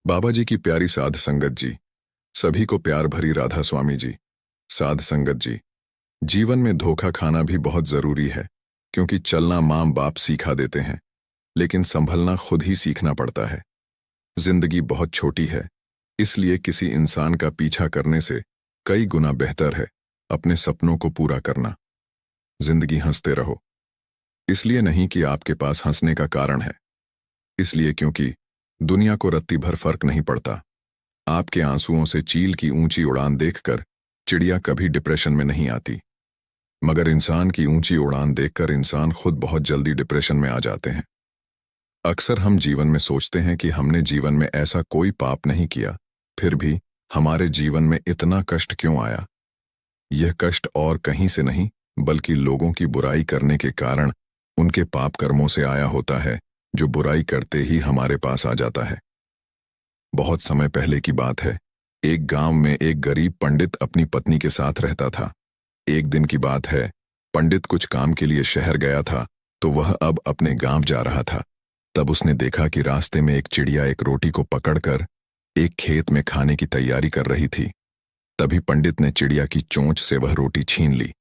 बाबा जी की प्यारी साध संगत जी, सभी को प्यार भरी राधा स्वामी जी। साध संगत जी, जीवन में धोखा खाना भी बहुत जरूरी है, क्योंकि चलना माँ बाप सिखा देते हैं, लेकिन संभलना खुद ही सीखना पड़ता है। जिंदगी बहुत छोटी है, इसलिए किसी इंसान का पीछा करने से कई गुना बेहतर है अपने सपनों को पूरा करना। जिंदगी हंसते रहो, इसलिए नहीं कि आपके पास हंसने का कारण है, इसलिए क्योंकि दुनिया को रत्ती भर फर्क नहीं पड़ता। आपके आंसुओं से चील की ऊंची उड़ान देखकर चिड़िया कभी डिप्रेशन में नहीं आती, मगर इंसान की ऊंची उड़ान देखकर इंसान खुद बहुत जल्दी डिप्रेशन में आ जाते हैं। अक्सर हम जीवन में सोचते हैं कि हमने जीवन में ऐसा कोई पाप नहीं किया, फिर भी हमारे जीवन में इतना कष्ट क्यों आया। यह कष्ट और कहीं से नहीं, बल्कि लोगों की बुराई करने के कारण उनके पाप कर्मों से आया होता है, जो बुराई करते ही हमारे पास आ जाता है। बहुत समय पहले की बात है, एक गांव में एक गरीब पंडित अपनी पत्नी के साथ रहता था। एक दिन की बात है, पंडित कुछ काम के लिए शहर गया था, तो वह अब अपने गांव जा रहा था। तब उसने देखा कि रास्ते में एक चिड़िया एक रोटी को पकड़कर एक खेत में खाने की तैयारी कर रही थी। तभी पंडित ने चिड़िया की चोंच से वह रोटी छीन ली।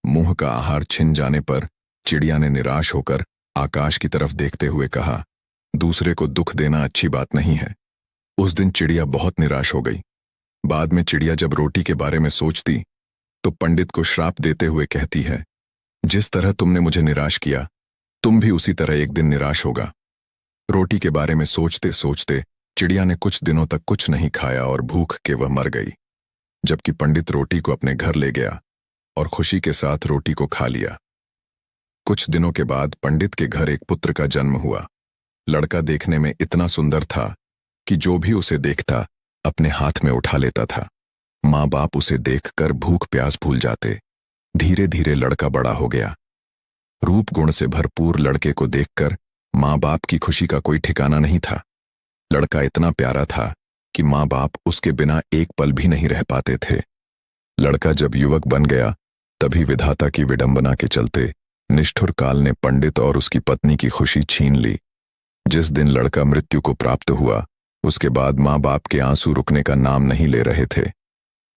मुंह का आहार छिन जाने पर चिड़िया ने निराश होकर आकाश की तरफ देखते हुए कहा, दूसरे को दुख देना अच्छी बात नहीं है। उस दिन चिड़िया बहुत निराश हो गई। बाद में चिड़िया जब रोटी के बारे में सोचती तो पंडित को श्राप देते हुए कहती है, जिस तरह तुमने मुझे निराश किया, तुम भी उसी तरह एक दिन निराश होगा। रोटी के बारे में सोचते सोचते चिड़िया ने कुछ दिनों तक कुछ नहीं खाया और भूख के वह मर गई। जबकि पंडित रोटी को अपने घर ले गया और खुशी के साथ रोटी को खा लिया। कुछ दिनों के बाद पंडित के घर एक पुत्र का जन्म हुआ। लड़का देखने में इतना सुंदर था कि जो भी उसे देखता अपने हाथ में उठा लेता था। माँ बाप उसे देखकर भूख प्यास भूल जाते। धीरे धीरे लड़का बड़ा हो गया। रूप गुण से भरपूर लड़के को देखकर माँ बाप की खुशी का कोई ठिकाना नहीं था। लड़का इतना प्यारा था कि माँ बाप उसके बिना एक पल भी नहीं रह पाते थे। लड़का जब युवक बन गया, तभी विधाता की विडंबना के चलते निष्ठुर काल ने पंडित और उसकी पत्नी की खुशी छीन ली। जिस दिन लड़का मृत्यु को प्राप्त हुआ, उसके बाद माँ बाप के आंसू रुकने का नाम नहीं ले रहे थे।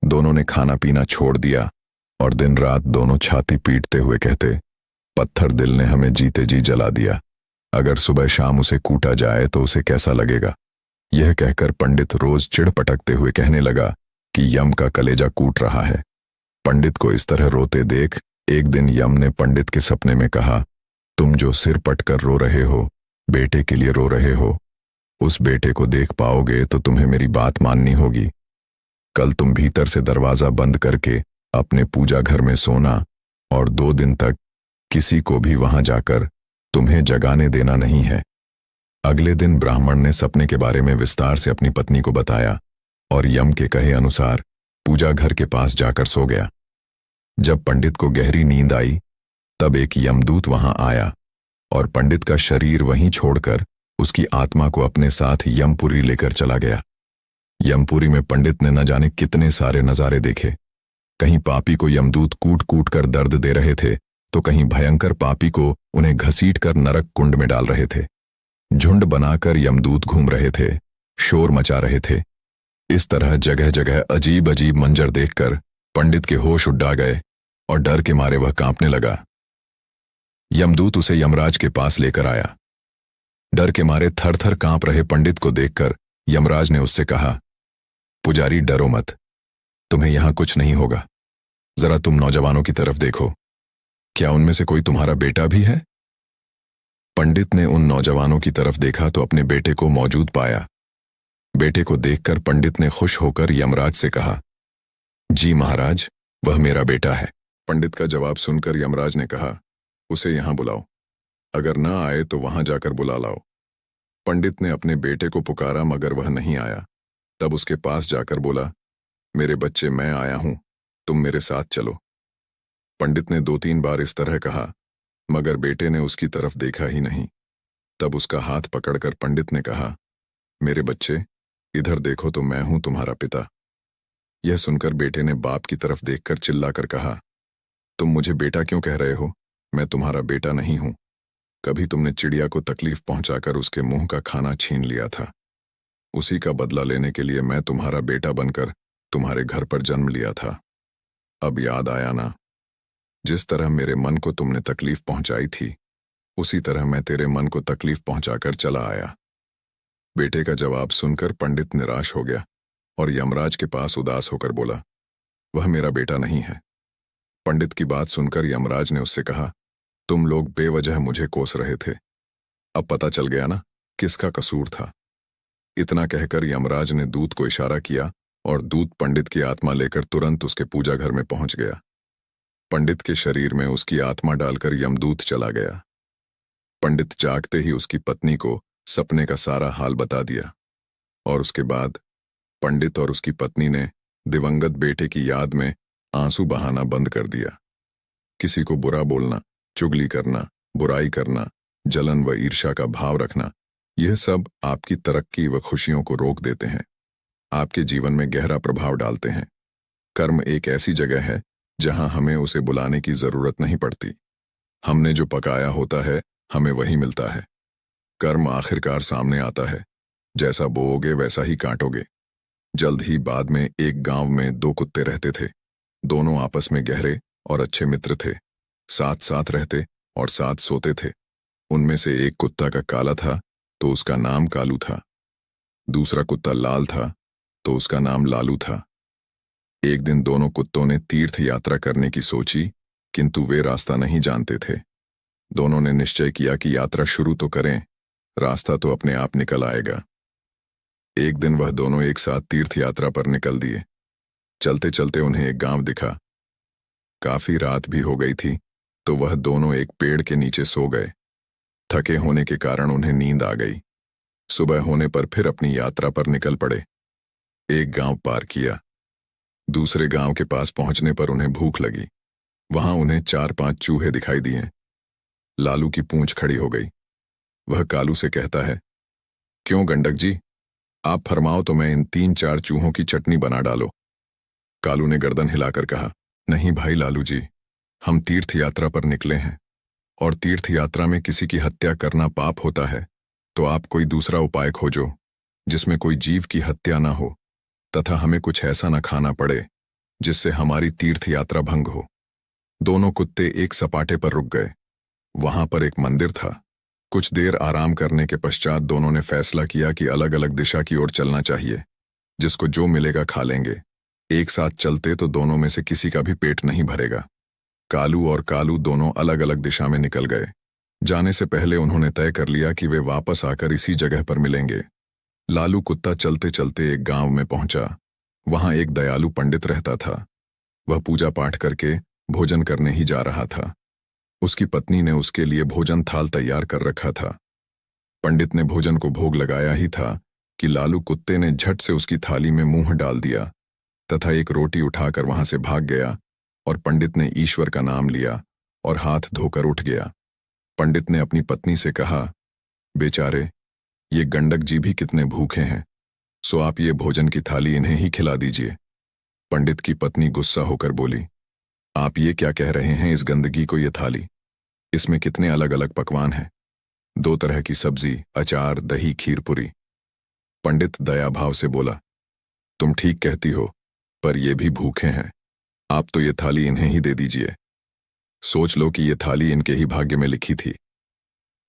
दोनों ने खाना पीना छोड़ दिया और दिन रात दोनों छाती पीटते हुए कहते, पत्थर दिल ने हमें जीते जी जला दिया। अगर सुबह शाम उसे कूटा जाए तो उसे कैसा लगेगा। यह कहकर पंडित रोज चिढ़ पटकते हुए कहने लगा कि यम का कलेजा कूट रहा है। पंडित को इस तरह रोते देख एक दिन यम ने पंडित के सपने में कहा, तुम जो सिर पटकर रो रहे हो, बेटे के लिए रो रहे हो। उस बेटे को देख पाओगे तो तुम्हें मेरी बात माननी होगी। कल तुम भीतर से दरवाजा बंद करके अपने पूजा घर में सोना और 2 दिन तक किसी को भी वहां जाकर तुम्हें जगाने देना नहीं है। अगले दिन ब्राह्मण ने सपने के बारे में विस्तार से अपनी पत्नी को बताया और यम के कहे अनुसार पूजा घर के पास जाकर सो गया। जब पंडित को गहरी नींद आई, तब एक यमदूत वहां आया और पंडित का शरीर वहीं छोड़कर उसकी आत्मा को अपने साथ यमपुरी लेकर चला गया। यमपुरी में पंडित ने न जाने कितने सारे नजारे देखे। कहीं पापी को यमदूत कूट कूट कर दर्द दे रहे थे, तो कहीं भयंकर पापी को उन्हें घसीट कर नरक कुंड में डाल रहे थे। झुंड बनाकर यमदूत घूम रहे थे, शोर मचा रहे थे। इस तरह जगह जगह अजीब अजीब मंजर देखकर पंडित के होश उड़ा गए और डर के मारे वह कांपने लगा। यमदूत उसे यमराज के पास लेकर आया। डर के मारे थर थर कांप रहे पंडित को देखकर यमराज ने उससे कहा, पुजारी डरो मत, तुम्हें यहां कुछ नहीं होगा। जरा तुम नौजवानों की तरफ देखो, क्या उनमें से कोई तुम्हारा बेटा भी है। पंडित ने उन नौजवानों की तरफ देखा तो अपने बेटे को मौजूद पाया। बेटे को देखकर पंडित ने खुश होकर यमराज से कहा, जी महाराज, वह मेरा बेटा है। पंडित का जवाब सुनकर यमराज ने कहा, उसे यहां बुलाओ, अगर ना आए तो वहां जाकर बुला लाओ। पंडित ने अपने बेटे को पुकारा मगर वह नहीं आया। तब उसके पास जाकर बोला, मेरे बच्चे, मैं आया हूं, तुम मेरे साथ चलो। पंडित ने 2-3 बार इस तरह कहा, मगर बेटे ने उसकी तरफ देखा ही नहीं। तब उसका हाथ पकड़कर पंडित ने कहा, मेरे बच्चे, इधर देखो तो मैं हूं तुम्हारा पिता। यह सुनकर बेटे ने बाप की तरफ देखकर चिल्लाकर कहा, तुम मुझे बेटा क्यों कह रहे हो? मैं तुम्हारा बेटा नहीं हूं। कभी तुमने चिड़िया को तकलीफ पहुंचाकर उसके मुंह का खाना छीन लिया था। उसी का बदला लेने के लिए मैं तुम्हारा बेटा बनकर तुम्हारे घर पर जन्म लिया था। अब याद आया ना? जिस तरह मेरे मन को तुमने तकलीफ पहुंचाई थी, उसी तरह मैं तेरे मन को तकलीफ पहुंचाकर चला आया। बेटे का जवाब सुनकर पंडित निराश हो गया और यमराज के पास उदास होकर बोला, वह मेरा बेटा नहीं है। पंडित की बात सुनकर यमराज ने उससे कहा, तुम लोग बेवजह मुझे कोस रहे थे। अब पता चल गया ना किसका कसूर था। इतना कहकर यमराज ने दूत को इशारा किया और दूत पंडित की आत्मा लेकर तुरंत उसके पूजा घर में पहुंच गया। पंडित के शरीर में उसकी आत्मा डालकर यमदूत चला गया। पंडित जागते ही उसकी पत्नी को सपने का सारा हाल बता दिया और उसके बाद पंडित और उसकी पत्नी ने दिवंगत बेटे की याद में आंसू बहाना बंद कर दिया। किसी को बुरा बोलना, चुगली करना, बुराई करना, जलन व ईर्ष्या का भाव रखना, यह सब आपकी तरक्की व खुशियों को रोक देते हैं, आपके जीवन में गहरा प्रभाव डालते हैं। कर्म एक ऐसी जगह है जहां हमें उसे बुलाने की जरूरत नहीं पड़ती। हमने जो पकाया होता है हमें वही मिलता है। कर्म आखिरकार सामने आता है, जैसा बोओगे वैसा ही काटोगे। जल्द ही बाद में एक गांव में दो कुत्ते रहते थे। दोनों आपस में गहरे और अच्छे मित्र थे। साथ साथ रहते और साथ सोते थे। उनमें से एक कुत्ता का काला था तो उसका नाम कालू था। दूसरा कुत्ता लाल था तो उसका नाम लालू था। एक दिन दोनों कुत्तों ने तीर्थ यात्रा करने की सोची, किंतु वे रास्ता नहीं जानते थे। दोनों ने निश्चय किया कि यात्रा शुरू तो करें, रास्ता तो अपने आप निकल आएगा। एक दिन वह दोनों एक साथ तीर्थ यात्रा पर निकल दिए। चलते चलते उन्हें एक गांव दिखा। काफी रात भी हो गई थी तो वह दोनों एक पेड़ के नीचे सो गए। थके होने के कारण उन्हें नींद आ गई। सुबह होने पर फिर अपनी यात्रा पर निकल पड़े। एक गांव पार किया। दूसरे गांव के पास पहुंचने पर उन्हें भूख लगी। वहां उन्हें 4-5 चूहे दिखाई दिए। लालू की पूंछ खड़ी हो गई। वह कालू से कहता है, क्यों गंडक जी, आप फरमाओ तो मैं इन 3-4 चूहों की चटनी बना डालो। कालू ने गर्दन हिलाकर कहा, नहीं भाई लालू जी, हम तीर्थ यात्रा पर निकले हैं और तीर्थ यात्रा में किसी की हत्या करना पाप होता है, तो आप कोई दूसरा उपाय खोजो जिसमें कोई जीव की हत्या ना हो तथा हमें कुछ ऐसा न खाना पड़े जिससे हमारी तीर्थ यात्रा भंग हो। दोनों कुत्ते एक सपाटे पर रुक गए। वहां पर एक मंदिर था। कुछ देर आराम करने के पश्चात दोनों ने फैसला किया कि अलग अलग दिशा की ओर चलना चाहिए। जिसको जो मिलेगा खा लेंगे। एक साथ चलते तो दोनों में से किसी का भी पेट नहीं भरेगा। कालू और कालू दोनों अलग अलग दिशा में निकल गए। जाने से पहले उन्होंने तय कर लिया कि वे वापस आकर इसी जगह पर मिलेंगे। लालू कुत्ता चलते चलते एक गांव में पहुंचा। वहां एक दयालु पंडित रहता था। वह पूजा पाठ करके भोजन करने ही जा रहा था। उसकी पत्नी ने उसके लिए भोजन थाल तैयार कर रखा था। पंडित ने भोजन को भोग लगाया ही था कि लालू कुत्ते ने झट से उसकी थाली में मुंह डाल दिया तथा एक रोटी उठाकर वहां से भाग गया और पंडित ने ईश्वर का नाम लिया और हाथ धोकर उठ गया। पंडित ने अपनी पत्नी से कहा, बेचारे ये गंडक जी भी कितने भूखे हैं, सो आप ये भोजन की थाली इन्हें ही खिला दीजिए। पंडित की पत्नी गुस्सा होकर बोली, आप ये क्या कह रहे हैं, इस गंदगी को ये थाली, इसमें कितने अलग अलग पकवान हैं, 2 तरह की सब्जी, अचार, दही, खीर, पूरी। पंडित दया भाव से बोला, तुम ठीक कहती हो, पर ये भी भूखे हैं, आप तो ये थाली इन्हें ही दे दीजिए। सोच लो कि ये थाली इनके ही भाग्य में लिखी थी।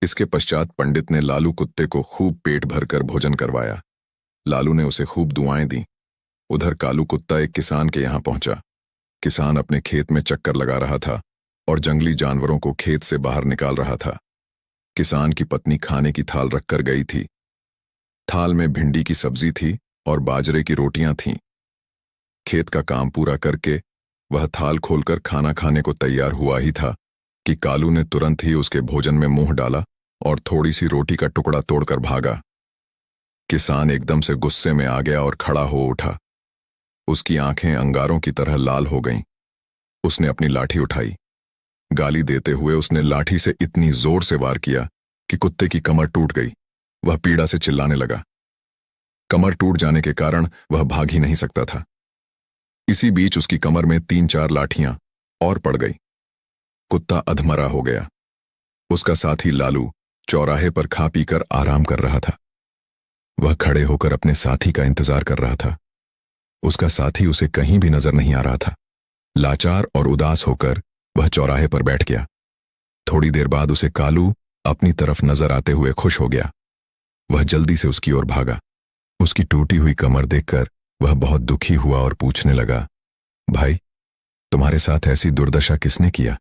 इसके पश्चात पंडित ने लालू कुत्ते को खूब पेट भरकर भोजन करवाया। लालू ने उसे खूब दुआएं दी। उधर कालू कुत्ता एक किसान के यहां पहुंचा। किसान अपने खेत में चक्कर लगा रहा था और जंगली जानवरों को खेत से बाहर निकाल रहा था। किसान की पत्नी खाने की थाल रखकर गई थी। थाल में भिंडी की सब्जी थी और बाजरे की रोटियां थीं। खेत का काम पूरा करके वह थाल खोलकर खाना खाने को तैयार हुआ ही था कि कालू ने तुरंत ही उसके भोजन में मुंह डाला और थोड़ी सी रोटी का टुकड़ा तोड़कर भागा। किसान एकदम से गुस्से में आ गया और खड़ा हो उठा। उसकी आंखें अंगारों की तरह लाल हो गईं। उसने अपनी लाठी उठाई। गाली देते हुए उसने लाठी से इतनी जोर से वार किया कि कुत्ते की कमर टूट गई। वह पीड़ा से चिल्लाने लगा। कमर टूट जाने के कारण वह भाग ही नहीं सकता था। इसी बीच उसकी कमर में 3-4 लाठियां और पड़ गई। कुत्ता अधमरा हो गया। उसका साथी लालू चौराहे पर खा पीकर आराम कर रहा था। वह खड़े होकर अपने साथी का इंतजार कर रहा था। उसका साथी उसे कहीं भी नजर नहीं आ रहा था। लाचार और उदास होकर वह चौराहे पर बैठ गया। थोड़ी देर बाद उसे कालू अपनी तरफ नजर आते हुए खुश हो गया। वह जल्दी से उसकी ओर भागा। उसकी टूटी हुई कमर देखकर वह बहुत दुखी हुआ और पूछने लगा, भाई, तुम्हारे साथ ऐसी दुर्दशा किसने किया?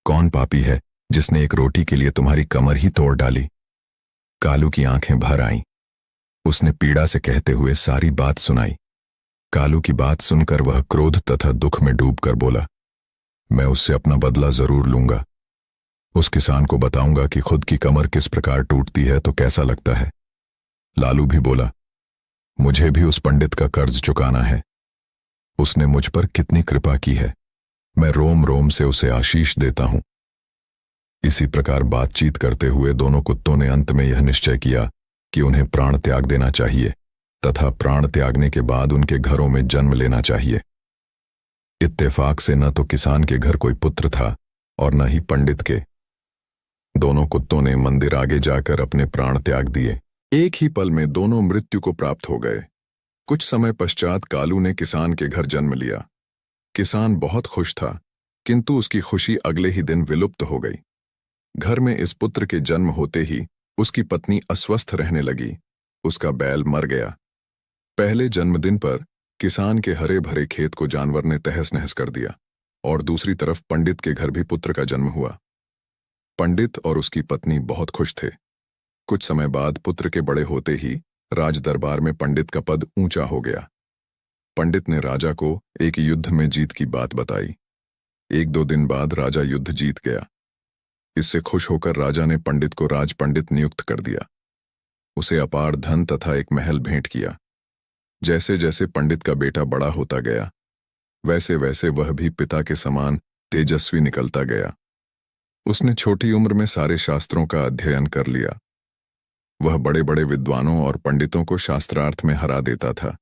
कौन पापी है जिसने एक रोटी के लिए तुम्हारी कमर ही तोड़ डाली? कालू की आंखें भर आईं। उसने पीड़ा से कहते हुए सारी बात सुनाई। कालू की बात सुनकर वह क्रोध तथा दुख में डूबकर बोला, मैं उससे अपना बदला जरूर लूंगा। उस किसान को बताऊंगा कि खुद की कमर किस प्रकार टूटती है तो कैसा लगता है। लालू भी बोला, मुझे भी उस पंडित का कर्ज चुकाना है। उसने मुझ पर कितनी कृपा की है, मैं रोम रोम से उसे आशीष देता हूं। इसी प्रकार बातचीत करते हुए दोनों कुत्तों ने अंत में यह निश्चय किया कि उन्हें प्राण त्याग देना चाहिए तथा प्राण त्यागने के बाद उनके घरों में जन्म लेना चाहिए। इत्तेफाक से न तो किसान के घर कोई पुत्र था और न ही पंडित के। दोनों कुत्तों ने मंदिर आगे जाकर अपने प्राण त्याग दिए। एक ही पल में दोनों मृत्यु को प्राप्त हो गए। कुछ समय पश्चात कालू ने किसान के घर जन्म लिया। किसान बहुत खुश था, किंतु उसकी खुशी अगले ही दिन विलुप्त हो गई। घर में इस पुत्र के जन्म होते ही उसकी पत्नी अस्वस्थ रहने लगी। उसका बैल मर गया। पहले जन्मदिन पर किसान के हरे भरे खेत को जानवर ने तहस नहस कर दिया और दूसरी तरफ पंडित के घर भी पुत्र का जन्म हुआ। पंडित और उसकी पत्नी बहुत खुश थे। कुछ समय बाद पुत्र के बड़े होते ही राज दरबार में पंडित का पद ऊंचा हो गया। पंडित ने राजा को एक युद्ध में जीत की बात बताई। एक दो दिन बाद राजा युद्ध जीत गया। इससे खुश होकर राजा ने पंडित को राज पंडित नियुक्त कर दिया। उसे अपार धन तथा एक महल भेंट किया। जैसे जैसे पंडित का बेटा बड़ा होता गया, वैसे वैसे वह भी पिता के समान तेजस्वी निकलता गया। उसने छोटी उम्र में सारे शास्त्रों का अध्ययन कर लिया। वह बड़े बड़े विद्वानों और पंडितों को शास्त्रार्थ में हरा देता था।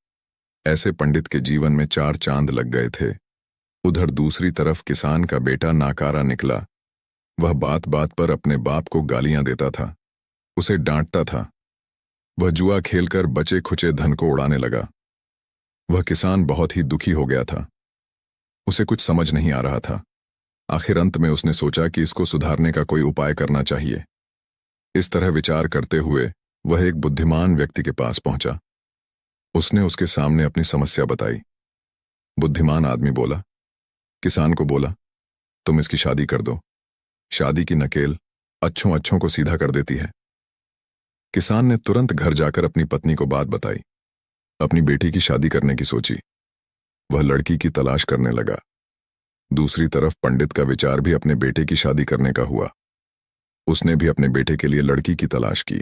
ऐसे पंडित के जीवन में 4 चांद लग गए थे। उधर दूसरी तरफ किसान का बेटा नाकारा निकला। वह बात बात पर अपने बाप को गालियां देता था, उसे डांटता था। वह जुआ खेलकर बचे खुचे धन को उड़ाने लगा। वह किसान बहुत ही दुखी हो गया था। उसे कुछ समझ नहीं आ रहा था। आखिर अंत में उसने सोचा कि इसको सुधारने का कोई उपाय करना चाहिए। इस तरह विचार करते हुए वह एक बुद्धिमान व्यक्ति के पास पहुंचा। उसने उसके सामने अपनी समस्या बताई। बुद्धिमान आदमी बोला, किसान को बोला, तुम इसकी शादी कर दो। शादी की नकेल अच्छों अच्छों को सीधा कर देती है। किसान ने तुरंत घर जाकर अपनी पत्नी को बात बताई। अपनी बेटी की शादी करने की सोची। वह लड़की की तलाश करने लगा। दूसरी तरफ पंडित का विचार भी अपने बेटे की शादी करने का हुआ। उसने भी अपने बेटे के लिए लड़की की तलाश की।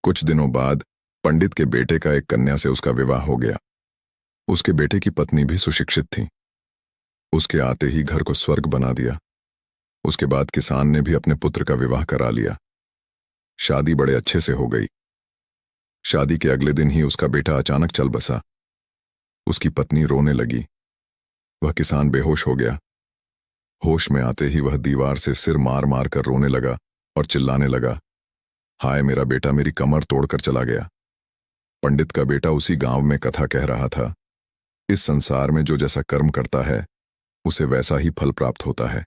कुछ दिनों बाद पंडित के बेटे का एक कन्या से उसका विवाह हो गया। उसके बेटे की पत्नी भी सुशिक्षित थी। उसके आते ही घर को स्वर्ग बना दिया। उसके बाद किसान ने भी अपने पुत्र का विवाह करा लिया। शादी बड़े अच्छे से हो गई। शादी के अगले दिन ही उसका बेटा अचानक चल बसा। उसकी पत्नी रोने लगी। वह किसान बेहोश हो गया। होश में आते ही वह दीवार से सिर मार मार कर रोने लगा और चिल्लाने लगा, हाय मेरा बेटा मेरी कमर तोड़कर चला गया। पंडित का बेटा उसी गांव में कथा कह रहा था, इस संसार में जो जैसा कर्म करता है उसे वैसा ही फल प्राप्त होता है।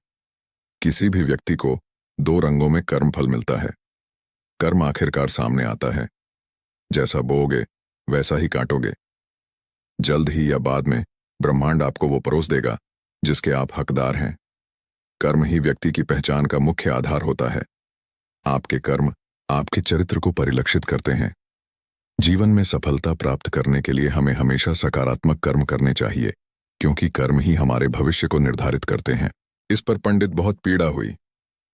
किसी भी व्यक्ति को 2 रंगों में कर्म फल मिलता है। कर्म आखिरकार सामने आता है। जैसा बोओगे वैसा ही काटोगे। जल्द ही या बाद में ब्रह्मांड आपको वो परोस देगा जिसके आप हकदार हैं। कर्म ही व्यक्ति की पहचान का मुख्य आधार होता है। आपके कर्म आपके चरित्र को परिलक्षित करते हैं। जीवन में सफलता प्राप्त करने के लिए हमें हमेशा सकारात्मक कर्म करने चाहिए, क्योंकि कर्म ही हमारे भविष्य को निर्धारित करते हैं। इस पर पंडित बहुत पीड़ा हुई।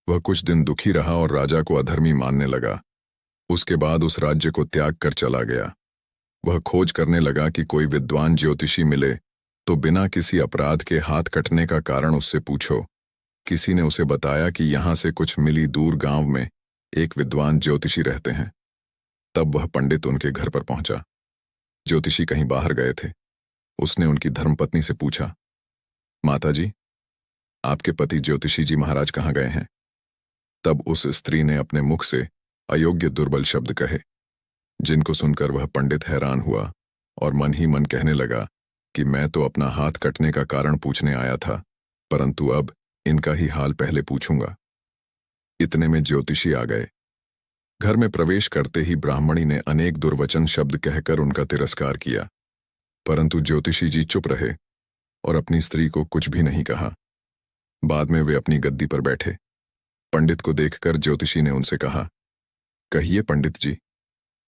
वह कुछ दिन दुखी रहा और राजा को अधर्मी मानने लगा। उसके बाद उस राज्य को त्याग कर चला गया। वह खोज करने लगा कि कोई विद्वान ज्योतिषी मिले तो बिना किसी अपराध के हाथ कटने का कारण उससे पूछो। किसी ने उसे बताया कि यहां से कुछ मिली दूर गांव में एक विद्वान ज्योतिषी रहते हैं। तब वह पंडित उनके घर पर पहुंचा। ज्योतिषी कहीं बाहर गए थे। उसने उनकी धर्मपत्नी से पूछा, माताजी, आपके पति ज्योतिषी जी महाराज कहाँ गए हैं? तब उस स्त्री ने अपने मुख से अयोग्य दुर्बल शब्द कहे। जिनको सुनकर वह पंडित हैरान हुआ और मन ही मन कहने लगा कि मैं तो अपना हाथ कटने का कारण पूछने आया था, परंतु अब इनका ही हाल पहले पूछूंगा। इतने में ज्योतिषी आ गए। घर में प्रवेश करते ही ब्राह्मणी ने अनेक दुर्वचन शब्द कहकर उनका तिरस्कार किया, परंतु ज्योतिषी जी चुप रहे और अपनी स्त्री को कुछ भी नहीं कहा। बाद में वे अपनी गद्दी पर बैठे। पंडित को देखकर ज्योतिषी ने उनसे कहा, कहिए पंडित जी,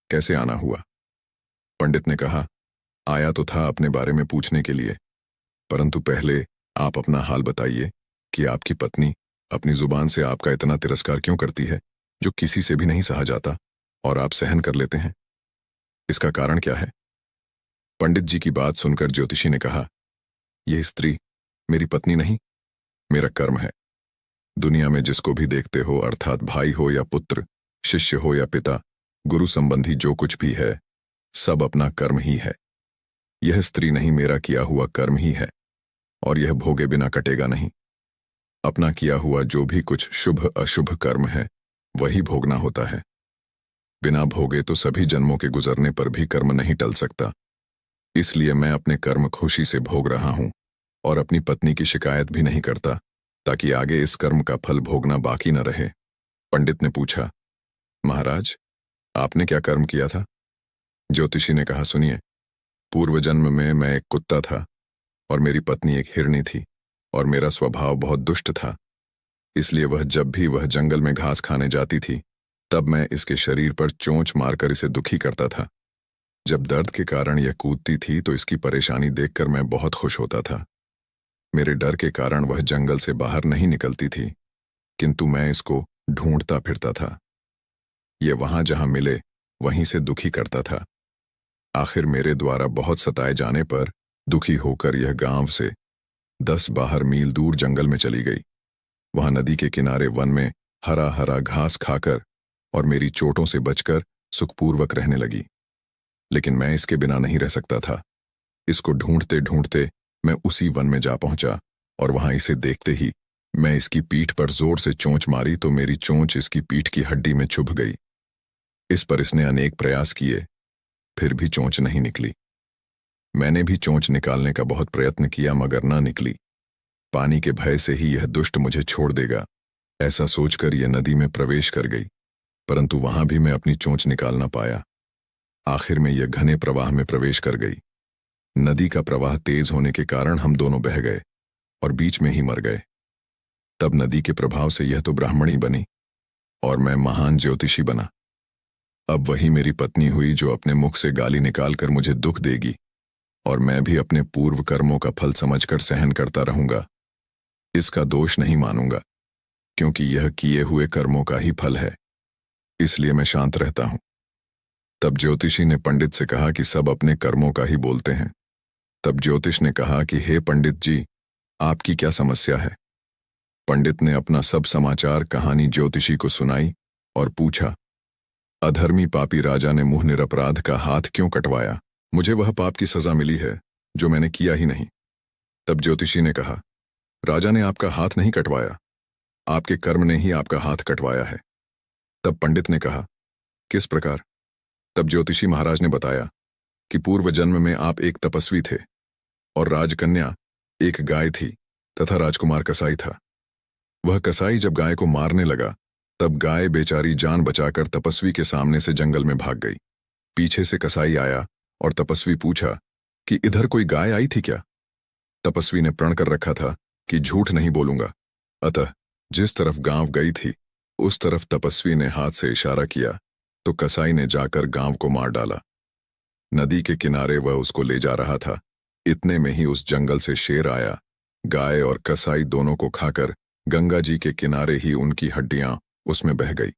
कैसे आना हुआ? पंडित ने कहा, आया तो था अपने बारे में पूछने के लिए, परंतु पहले आप अपना हाल बताइए कि आपकी पत्नी अपनी जुबान से आपका इतना तिरस्कार क्यों करती है, जो किसी से भी नहीं सहा जाता और आप सहन कर लेते हैं। इसका कारण क्या है? पंडित जी की बात सुनकर ज्योतिषी ने कहा, यह स्त्री मेरी पत्नी नहीं, मेरा कर्म है। दुनिया में जिसको भी देखते हो, अर्थात भाई हो या पुत्र, शिष्य हो या पिता, गुरु संबंधी जो कुछ भी है, सब अपना कर्म ही है। यह स्त्री नहीं, मेरा किया हुआ कर्म ही है, और यह भोगे बिना कटेगा नहीं। अपना किया हुआ जो भी कुछ शुभ अशुभ कर्म है, वही भोगना होता है। बिना भोगे तो सभी जन्मों के गुजरने पर भी कर्म नहीं टल सकता। इसलिए मैं अपने कर्म खुशी से भोग रहा हूं और अपनी पत्नी की शिकायत भी नहीं करता, ताकि आगे इस कर्म का फल भोगना बाकी न रहे। पंडित ने पूछा, महाराज, आपने क्या कर्म किया था? ज्योतिषी ने कहा, सुनिए, पूर्व जन्म में मैं एक कुत्ता था और मेरी पत्नी एक हिरनी थी, और मेरा स्वभाव बहुत दुष्ट था। इसलिए वह जब भी वह जंगल में घास खाने जाती थी, तब मैं इसके शरीर पर चोंच मारकर इसे दुखी करता था। जब दर्द के कारण यह कूदती थी तो इसकी परेशानी देखकर मैं बहुत खुश होता था। मेरे डर के कारण वह जंगल से बाहर नहीं निकलती थी, किंतु मैं इसको ढूंढता फिरता था। ये वहां जहां मिले वहीं से दुखी करता था। आखिर मेरे द्वारा बहुत सताए जाने पर दुखी होकर यह गांव से 10-12 मील दूर जंगल में चली गई। वहां नदी के किनारे वन में हरा हरा घास खाकर और मेरी चोटों से बचकर सुखपूर्वक रहने लगी। लेकिन मैं इसके बिना नहीं रह सकता था। इसको ढूंढते ढूंढते मैं उसी वन में जा पहुंचा, और वहां इसे देखते ही मैं इसकी पीठ पर जोर से चोंच मारी तो मेरी चोंच इसकी पीठ की हड्डी में चुभ गई। इस पर इसने अनेक प्रयास किए, फिर भी चोंच नहीं निकली। मैंने भी चोंच निकालने का बहुत प्रयत्न किया, मगर न निकली। पानी के भय से ही यह दुष्ट मुझे छोड़ देगा, ऐसा सोचकर यह नदी में प्रवेश कर गई, परंतु वहां भी मैं अपनी चोंच निकाल न पाया। आखिर में यह घने प्रवाह में प्रवेश कर गई। नदी का प्रवाह तेज होने के कारण हम दोनों बह गए और बीच में ही मर गए। तब नदी के प्रभाव से यह तो ब्राह्मणी बनी और मैं महान ज्योतिषी बना। अब वही मेरी पत्नी हुई जो अपने मुख से गाली निकालकर मुझे दुख देगी, और मैं भी अपने पूर्व कर्मों का फल समझकर सहन करता रहूंगा। इसका दोष नहीं मानूंगा, क्योंकि यह किए हुए कर्मों का ही फल है। इसलिए मैं शांत रहता हूं। तब ज्योतिषी ने पंडित से कहा कि सब अपने कर्मों का ही बोलते हैं। तब ज्योतिष ने कहा कि हे पंडित जी, आपकी क्या समस्या है? पंडित ने अपना सब समाचार कहानी ज्योतिषी को सुनाई और पूछा, अधर्मी पापी राजा ने मुंह निरपराध का हाथ क्यों कटवाया? मुझे वह पाप की सजा मिली है जो मैंने किया ही नहीं। तब ज्योतिषी ने कहा, राजा ने आपका हाथ नहीं कटवाया, आपके कर्म ने ही आपका हाथ कटवाया है। तब पंडित ने कहा, किस प्रकार? तब ज्योतिषी महाराज ने बताया कि पूर्व जन्म में आप एक तपस्वी थे और राजकन्या एक गाय थी तथा राजकुमार कसाई था। वह कसाई जब गाय को मारने लगा, तब गाय बेचारी जान बचाकर तपस्वी के सामने से जंगल में भाग गई। पीछे से कसाई आया और तपस्वी पूछा कि इधर कोई गाय आई थी क्या? तपस्वी ने प्रण कर रखा था कि झूठ नहीं बोलूंगा, अतः जिस तरफ गांव गई थी उस तरफ तपस्वी ने हाथ से इशारा किया तो कसाई ने जाकर गांव को मार डाला। नदी के किनारे वह उसको ले जा रहा था। इतने में ही उस जंगल से शेर आया। गाय और कसाई दोनों को खाकर गंगा जी के किनारे ही उनकी हड्डियां उसमें बह गई।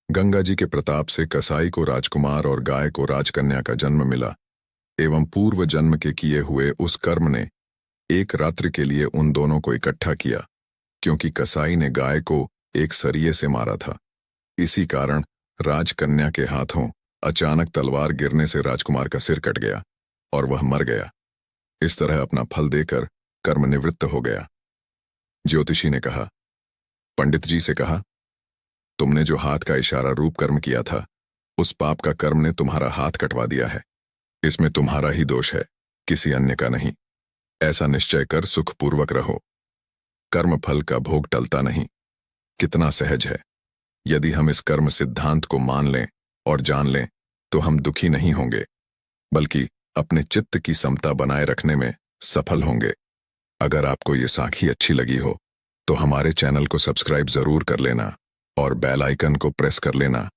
गंगा जी के प्रताप से कसाई को राजकुमार और गाय को राजकन्या का जन्म मिला, एवं पूर्व जन्म के किए हुए उस कर्म ने एक रात्रि के लिए उन दोनों को इकट्ठा किया, क्योंकि कसाई ने गाय को एक सरिये से मारा था। इसी कारण राजकन्या के हाथों अचानक तलवार गिरने से राजकुमार का सिर कट गया और वह मर गया। इस तरह अपना फल देकर कर्म निवृत्त हो गया। ज्योतिषी ने कहा, पंडित जी से कहा, तुमने जो हाथ का इशारा रूप कर्म किया था उस पाप का कर्म ने तुम्हारा हाथ कटवा दिया है। इसमें तुम्हारा ही दोष है, किसी अन्य का नहीं। ऐसा निश्चय कर सुखपूर्वक रहो। कर्म फल का भोग टलता नहीं। कितना सहज है। यदि हम इस कर्म सिद्धांत को मान लें और जान लें तो हम दुखी नहीं होंगे, बल्कि अपने चित्त की समता बनाए रखने में सफल होंगे। अगर आपको ये साखी अच्छी लगी हो तो हमारे चैनल को सब्सक्राइब जरूर कर लेना और बेल आइकन को प्रेस कर लेना,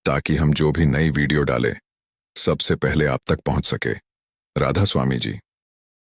ताकि हम जो भी नई वीडियो डालें सबसे पहले आप तक पहुंच सके। राधा स्वामी जी।